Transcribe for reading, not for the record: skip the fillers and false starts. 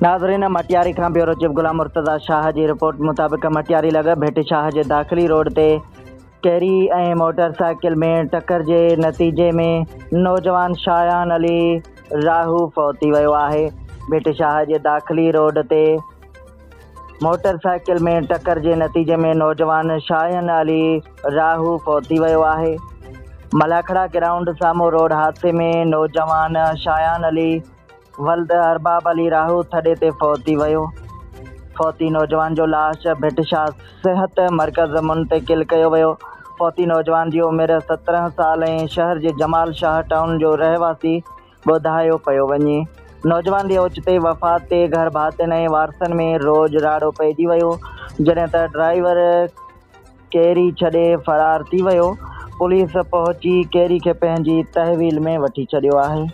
नाज़रीन, मटियारी खां bureau chief गुलाम Murtaza Shah ji report मुताबिक़ मटियारी लॻ भेट शाह जे दाख़िली रोड ते कैरी ऐं मोटरसाइकिल में टक्कर जे नतीजे में नौजवान शायान अली राहू फौत थी वियो आहे। भेट शाह जे दाख़िली रोड ते मोटरसाइकिल में टक्कर जे नतीजे में नौजवान शायान अली राहू फौत थी वियो आहे। मलाखड़ा ग्राउंड साम्हूं रोड हादसे में नौजवान शायान अली वल्द अरबाब अली राहू थॾे ते फौत थी वियो। फौती नौजवान जो लाश भेट शाह सिहत मर्कज़ मुंतकिल कयो वियो। फौती नौजवान जी उमिरि 17 साल ऐं शहर जे जमाल शाह टाउन जो रहवासी ॿुधायो पियो वञे। नौजवान जी ओचिते वफ़ात ते घर भातियुनि ऐं वारसनि में रोज़ राड़ो पइजी वियो, जॾहिं त ड्राइवर कैरी छॾे फ़रार थी वियो। पुलिस पहुची कैरी खे पंहिंजी तहवील में वठी छॾियो आहे।